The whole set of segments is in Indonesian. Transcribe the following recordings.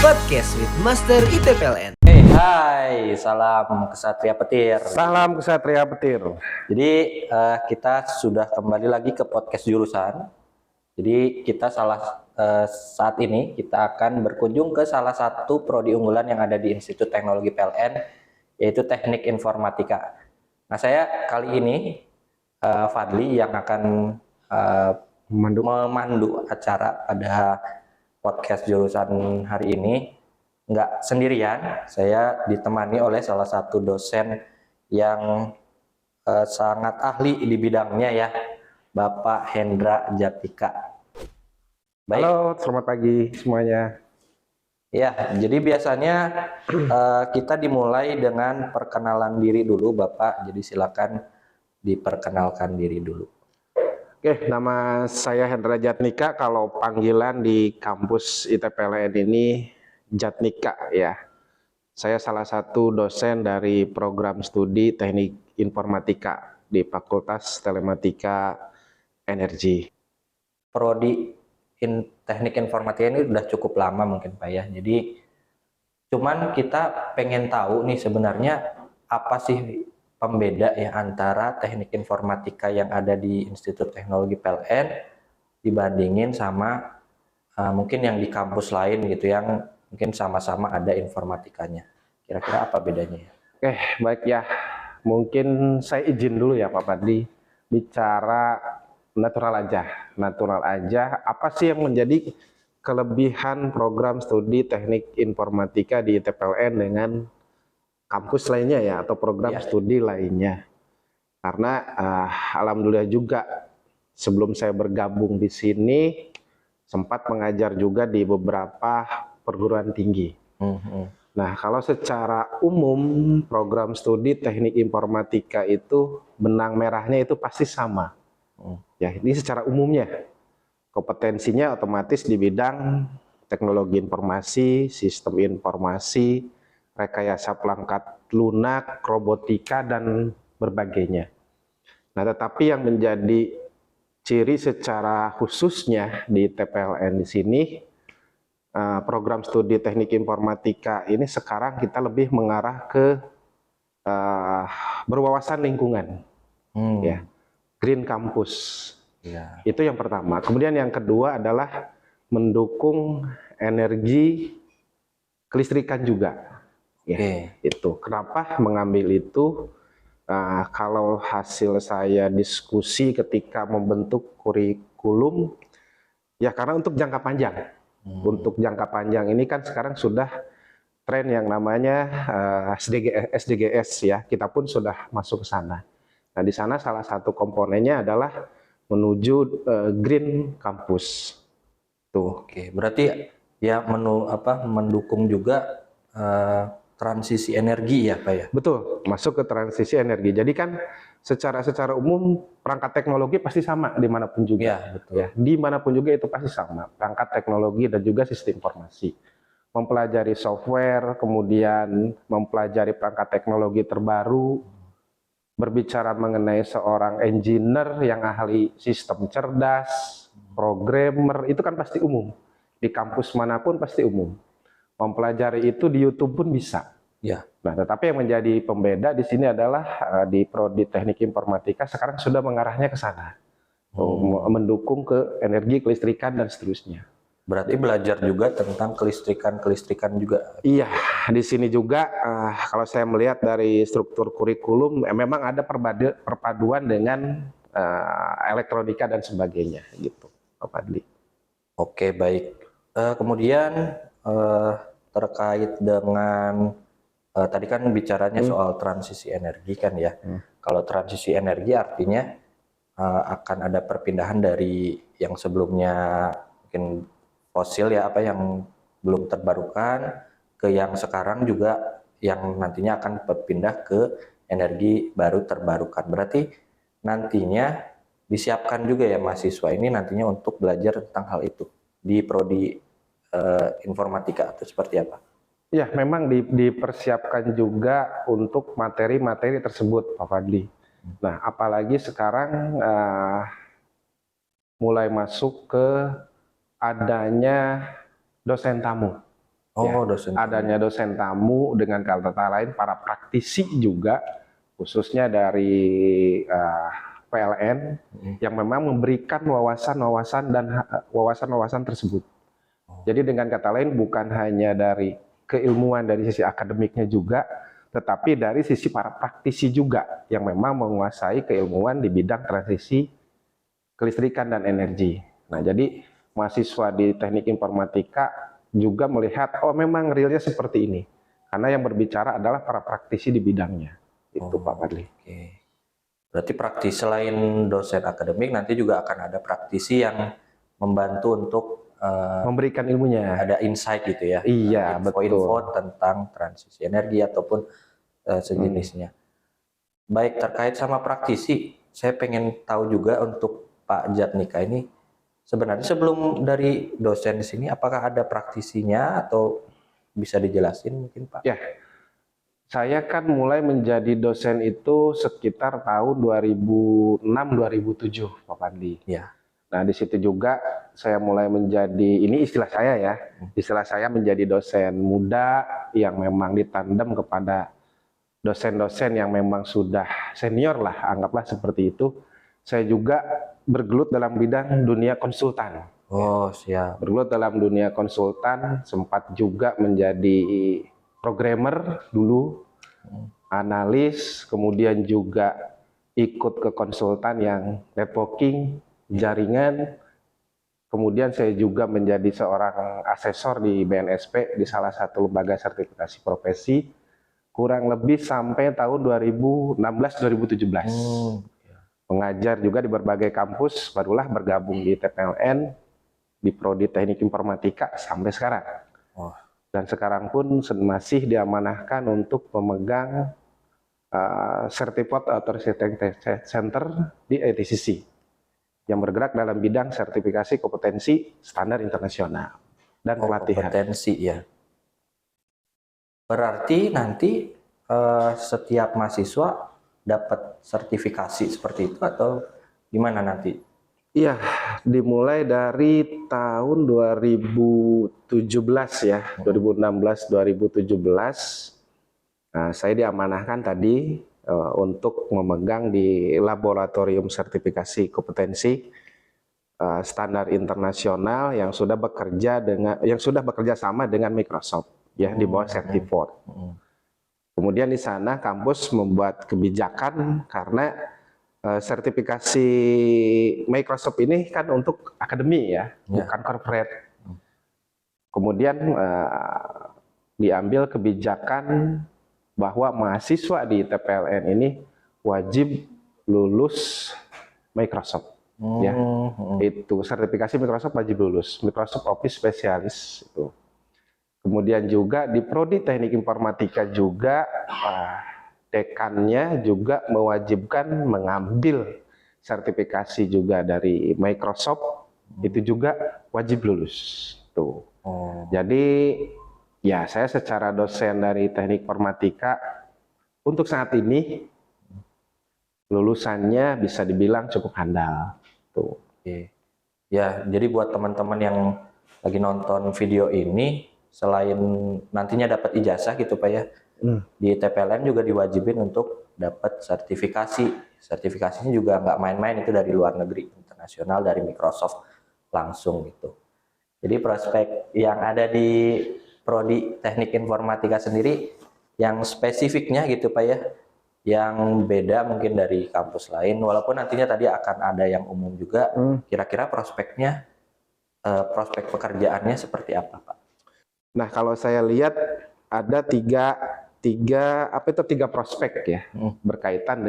Podcast with Master ITPLN. Hai, salam Kesatria Petir. Salam Kesatria Petir. Jadi kita sudah kembali lagi ke podcast jurusan. Jadi kita saat ini kita akan berkunjung ke salah satu prodi unggulan yang ada di Institut Teknologi PLN, yaitu Teknik Informatika. Nah, saya kali ini Fadli yang akan memandu acara pada podcast jurusan hari ini. Nggak sendirian, saya ditemani oleh salah satu dosen yang sangat ahli di bidangnya ya, Bapak Hendra Jatika. Baik. Halo, selamat pagi semuanya. Ya, jadi biasanya kita dimulai dengan perkenalan diri dulu, Bapak. Jadi silakan diperkenalkan diri dulu. Oke, nama saya Hendra Jatnika. Kalau panggilan di kampus ITPLN ini Jatnika ya. Saya salah satu dosen dari program studi Teknik Informatika di Fakultas Telematika Energi. Prodi Teknik Informatika ini udah cukup lama mungkin Pak ya. Jadi cuman kita pengen tahu nih sebenarnya apa sih pembeda ya antara teknik informatika yang ada di Institut Teknologi PLN dibandingin sama mungkin yang di kampus lain gitu yang mungkin sama-sama ada informatikanya. Kira-kira apa bedanya ya? Oke, baik ya. Mungkin saya izin dulu ya Pak Fadli, bicara natural aja. Apa sih yang menjadi kelebihan program studi teknik informatika di ITPLN dengan kampus lainnya ya, atau program studi lainnya? Karena alhamdulillah juga sebelum saya bergabung di sini sempat mengajar juga di beberapa perguruan tinggi. Nah, kalau secara umum program studi teknik informatika itu benang merahnya itu pasti sama. Ya, ini secara umumnya kompetensinya otomatis di bidang teknologi informasi, sistem informasi, rekayasa perangkat lunak, robotika dan berbagainya. Nah, tetapi yang menjadi ciri secara khususnya di TPLN di sini, program studi teknik informatika ini sekarang kita lebih mengarah ke berwawasan lingkungan, ya, green campus. Ya. Itu yang pertama. Kemudian yang kedua adalah mendukung energi kelistrikan juga. Ya, itu. Kenapa mengambil itu? Kalau hasil saya diskusi ketika membentuk kurikulum, ya karena untuk jangka panjang. Untuk jangka panjang ini kan sekarang sudah tren yang namanya SDGs ya. Kita pun sudah masuk ke sana. Nah, di sana salah satu komponennya adalah menuju green campus. Tuh. Oke, berarti ya mendukung juga transisi energi ya Pak ya? Betul, masuk ke transisi energi. Jadi kan secara umum perangkat teknologi pasti sama dimanapun juga. Ya, betul. Ya, dimanapun juga itu pasti sama. Perangkat teknologi dan juga sistem informasi. Mempelajari software, kemudian mempelajari perangkat teknologi terbaru, berbicara mengenai seorang engineer yang ahli sistem cerdas, programmer, itu kan pasti umum. Di kampus manapun pasti umum. Mempelajari itu di YouTube pun bisa. Ya. Nah, tetapi yang menjadi pembeda di sini adalah di prodi teknik informatika sekarang sudah mengarahnya ke sana, mendukung ke energi kelistrikan dan seterusnya. Berarti belajar juga tentang kelistrikan juga. Iya, di sini juga kalau saya melihat dari struktur kurikulum, memang ada perpaduan dengan elektronika dan sebagainya, gitu, Pak Fadli. Oke, baik. Kemudian terkait dengan tadi kan bicaranya soal transisi energi kan ya. Kalau transisi energi artinya akan ada perpindahan dari yang sebelumnya mungkin fosil ya, apa yang belum terbarukan, ke yang sekarang juga yang nantinya akan berpindah ke energi baru terbarukan. Berarti nantinya disiapkan juga ya mahasiswa ini nantinya untuk belajar tentang hal itu di prodi informatika atau seperti apa? Ya, memang dipersiapkan juga untuk materi-materi tersebut, Pak Fadli. Nah, apalagi sekarang mulai masuk ke adanya dosen tamu. Oh, dosen. Adanya dosen tamu, dengan kata lain para praktisi juga, khususnya dari PLN yang memang memberikan wawasan-wawasan dan wawasan-wawasan tersebut. Jadi dengan kata lain bukan hanya dari keilmuan dari sisi akademiknya juga, tetapi dari sisi para praktisi juga yang memang menguasai keilmuan di bidang transisi kelistrikan dan energi. Nah, jadi mahasiswa di Teknik Informatika juga melihat, oh memang realnya seperti ini. Karena yang berbicara adalah para praktisi di bidangnya. Itu Pak Fadli. Oke. Berarti praktisi selain dosen akademik, nanti juga akan ada praktisi yang membantu untuk Memberikan ilmunya. ada insight gitu ya. Iya, Info-info tentang transisi energi ataupun sejenisnya. Baik, terkait sama praktisi, saya pengen tahu juga untuk Pak Jatnika ini, sebenarnya sebelum dari dosen di sini, apakah ada praktisinya atau bisa dijelasin mungkin Pak? Ya, saya kan mulai menjadi dosen itu sekitar tahun 2006-2007, Pak Fadli. Ya. Nah, di situ juga saya mulai menjadi, ini istilah saya ya, istilah saya menjadi dosen muda yang memang ditandem kepada dosen-dosen yang memang sudah senior lah, anggaplah seperti itu. Saya juga bergelut dalam bidang dunia konsultan. Oh, siap. Bergelut dalam dunia konsultan, sempat juga menjadi programmer dulu, analis, kemudian juga ikut ke konsultan yang networking, jaringan. Kemudian saya juga menjadi seorang asesor di BNSP, di salah satu lembaga sertifikasi profesi, kurang lebih sampai tahun 2016-2017. Mengajar juga di berbagai kampus, barulah bergabung di TPLN, di Prodi Teknik Informatika sampai sekarang. Dan sekarang pun masih diamanahkan untuk memegang Certificate Authorization Center di ITCC yang bergerak dalam bidang sertifikasi kompetensi standar internasional dan pelatihan. Kompetensi ya. Berarti nanti setiap mahasiswa dapat sertifikasi seperti itu atau gimana nanti? Iya, dimulai dari tahun 2017 ya, 2016-2017. Nah, saya diamanahkan tadi untuk memegang di laboratorium sertifikasi kompetensi standar internasional yang sudah bekerja sama dengan Microsoft ya di bawah Certified. Kemudian di sana kampus membuat kebijakan karena sertifikasi Microsoft ini kan untuk akademi ya, bukan corporate. Kemudian diambil kebijakan bahwa mahasiswa di TPLN ini wajib lulus Microsoft. Ya, itu sertifikasi Microsoft wajib lulus, Microsoft Office Specialist itu. Kemudian juga di Prodi Teknik Informatika juga dekannya juga mewajibkan mengambil sertifikasi juga dari Microsoft, itu juga wajib lulus tuh. Jadi ya saya secara dosen dari Teknik Informatika untuk saat ini lulusannya bisa dibilang cukup handal tuh. Ya, jadi buat teman-teman yang lagi nonton video ini, selain nantinya dapat ijazah gitu Pak ya, di TPLN juga diwajibin untuk dapat sertifikasi. Sertifikasinya juga nggak main-main, itu dari luar negeri, internasional, dari Microsoft langsung gitu. Jadi prospek yang ada di Prodi Teknik Informatika sendiri yang spesifiknya gitu Pak ya, yang beda mungkin dari kampus lain, walaupun nantinya tadi akan ada yang umum juga. Kira-kira prospeknya, prospek pekerjaannya seperti apa Pak? Nah, kalau saya lihat ada tiga prospek ya, berkaitan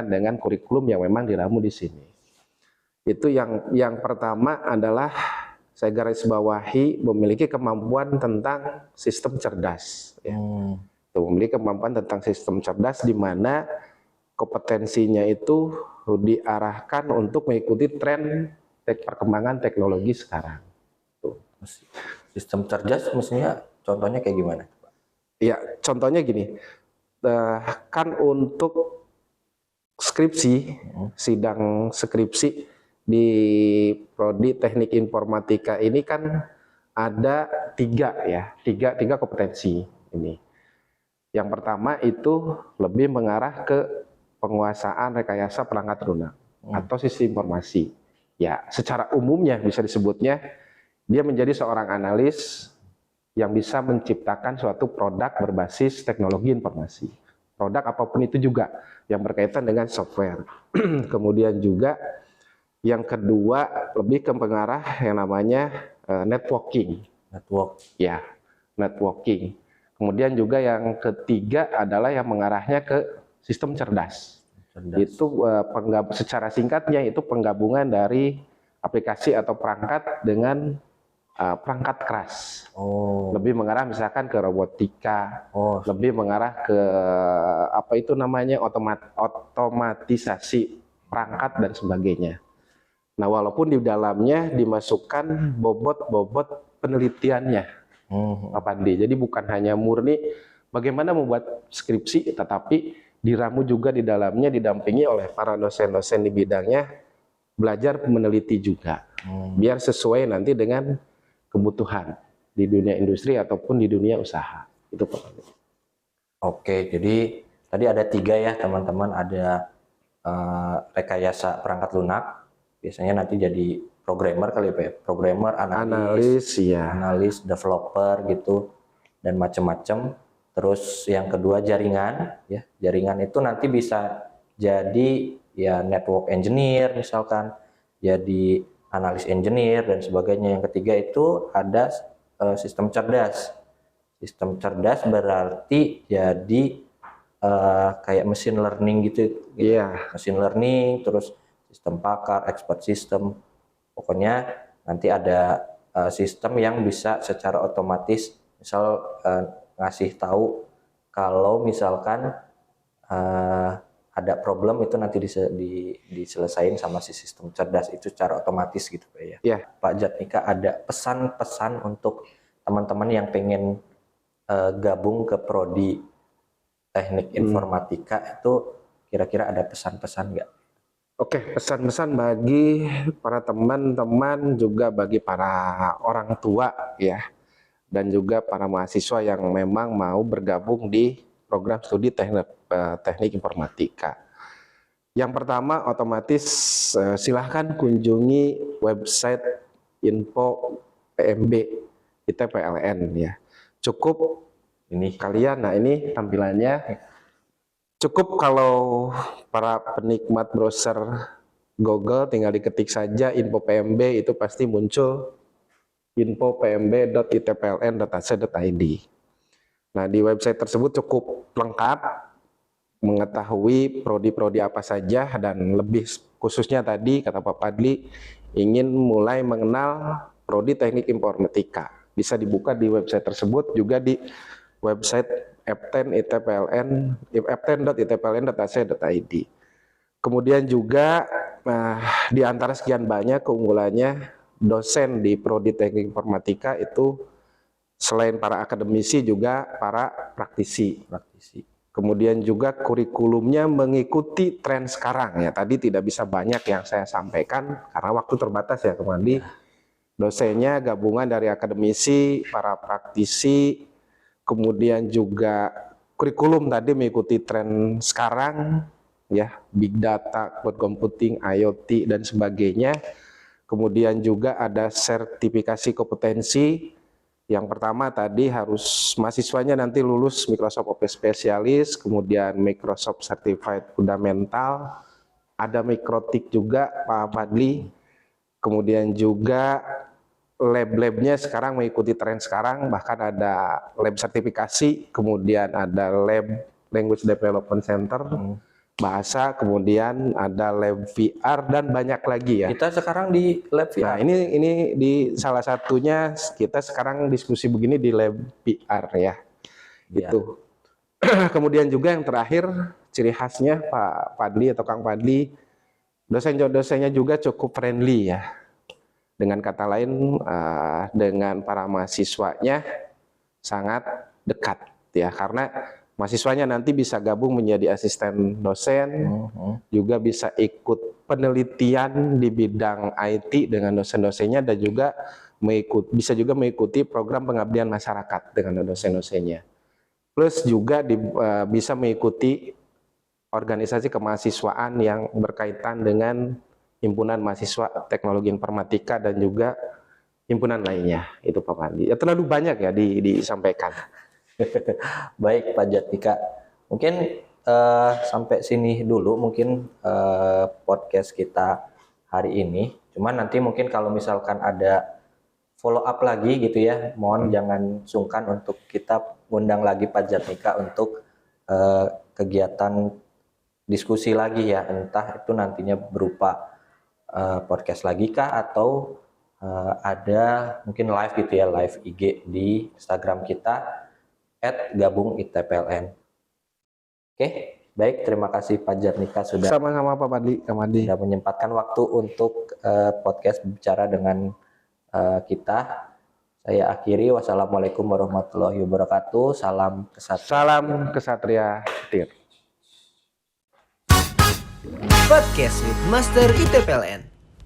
dengan kurikulum yang memang diramu di sini. Itu yang pertama adalah saya garis bawahi memiliki kemampuan tentang sistem cerdas. Ya. Memiliki kemampuan tentang sistem cerdas di mana kompetensinya itu diarahkan untuk mengikuti tren perkembangan teknologi sekarang. Tuh. Sistem cerdas maksudnya contohnya kayak gimana? Ya, contohnya gini, kan untuk skripsi, sidang skripsi di Prodi Teknik Informatika ini kan ada tiga kompetensi ini. Yang pertama itu lebih mengarah ke penguasaan rekayasa perangkat lunak atau sistem informasi. Ya, secara umumnya bisa disebutnya dia menjadi seorang analis yang bisa menciptakan suatu produk berbasis teknologi informasi. Produk apapun itu juga yang berkaitan dengan software. Kemudian juga yang kedua lebih ke pengarah yang namanya networking. Ya, networking. Kemudian juga yang ketiga adalah yang mengarahnya ke sistem cerdas. Itu secara singkatnya itu penggabungan dari aplikasi atau perangkat dengan perangkat keras. Lebih mengarah misalkan ke robotika, lebih mengarah ke apa itu namanya otomatisasi perangkat dan sebagainya. Nah, walaupun di dalamnya dimasukkan bobot-bobot penelitiannya, Pak Pandi. Jadi bukan hanya murni bagaimana membuat skripsi, tetapi diramu juga di dalamnya didampingi oleh para dosen-dosen di bidangnya, belajar meneliti juga, biar sesuai nanti dengan kebutuhan di dunia industri ataupun di dunia usaha. Itu Pak Pandi. Oke, jadi tadi ada 3 ya teman-teman, ada rekayasa perangkat lunak, biasanya nanti jadi programmer kali ya, programmer, analis, developer gitu, dan macam-macam. Terus yang kedua jaringan, ya jaringan itu nanti bisa jadi ya network engineer misalkan, jadi analis engineer dan sebagainya. Yang ketiga itu ada sistem cerdas. Sistem cerdas berarti jadi kayak machine learning gitu. Machine learning, terus sistem pakar, expert system. Pokoknya nanti ada sistem yang bisa secara otomatis misal ngasih tahu kalau misalkan ada problem itu nanti diselesaikan sama si sistem cerdas itu secara otomatis gitu Pak ya. Pak Jatmika, ada pesan-pesan untuk teman-teman yang pengen gabung ke prodi teknik informatika itu kira-kira ada pesan-pesan nggak? Oke, pesan-pesan bagi para teman-teman juga bagi para orang tua ya, dan juga para mahasiswa yang memang mau bergabung di program studi teknik informatika. Yang pertama otomatis silahkan kunjungi website info PMB ITPLN ya. Cukup ini kalian, nah ini tampilannya. Cukup kalau para penikmat browser Google tinggal diketik saja info PMB, itu pasti muncul info.pmb.itpln.ac.id. Nah, di website tersebut cukup lengkap mengetahui prodi-prodi apa saja, dan lebih khususnya tadi kata Pak Padli ingin mulai mengenal prodi teknik informatika. Bisa dibuka di website tersebut, juga di website ften.itpln.ac.id. Kemudian juga di antara sekian banyak keunggulannya, dosen di prodi teknik informatika itu selain para akademisi juga para praktisi. Kemudian juga kurikulumnya mengikuti tren sekarang ya. Tadi tidak bisa banyak yang saya sampaikan karena waktu terbatas ya Kemandi. Dosennya gabungan dari akademisi, para praktisi, kemudian juga kurikulum tadi mengikuti tren sekarang ya, big data, cloud computing, IoT dan sebagainya. Kemudian juga ada sertifikasi kompetensi. Yang pertama tadi harus mahasiswanya nanti lulus Microsoft Office Specialist, kemudian Microsoft Certified Fundamental, ada Mikrotik juga Pak Fadli. Kemudian juga lab-labnya sekarang mengikuti tren sekarang, bahkan ada lab sertifikasi, kemudian ada lab Language Development Center, bahasa, kemudian ada lab VR dan banyak lagi ya. Kita sekarang di lab VR. Nah, ini di salah satunya kita sekarang diskusi begini di lab VR ya. Itu. Kemudian juga yang terakhir ciri khasnya Pak Padli atau Kang Padli, dosen-dosennya juga cukup friendly ya. Dengan kata lain dengan para mahasiswanya sangat dekat ya, karena mahasiswanya nanti bisa gabung menjadi asisten dosen, juga bisa ikut penelitian di bidang IT dengan dosen-dosennya, dan juga bisa juga mengikuti program pengabdian masyarakat dengan dosen-dosennya. Plus juga bisa mengikuti organisasi kemahasiswaan yang berkaitan dengan himpunan mahasiswa teknologi informatika dan juga himpunan lainnya. Itu Pak Pandi. Ya, terlalu banyak ya disampaikan. Baik Pak Jatmika, mungkin sampai sini dulu mungkin podcast kita hari ini. Cuman nanti mungkin kalau misalkan ada follow up lagi gitu ya, mohon jangan sungkan untuk kita undang lagi Pak Jatmika untuk kegiatan diskusi lagi ya, entah itu nantinya berupa podcast lagi kah atau ada mungkin live gitu ya, live IG di Instagram kita @gabungitpln. Oke, baik, terima kasih Pak Jatmika sudah Sama-sama Pak Pandi. sudah menyempatkan waktu untuk podcast bicara dengan kita. Saya akhiri, wassalamualaikum warahmatullahi wabarakatuh. Salam kesatria. Salam kesatria setir. Podcast with Master ITPLN.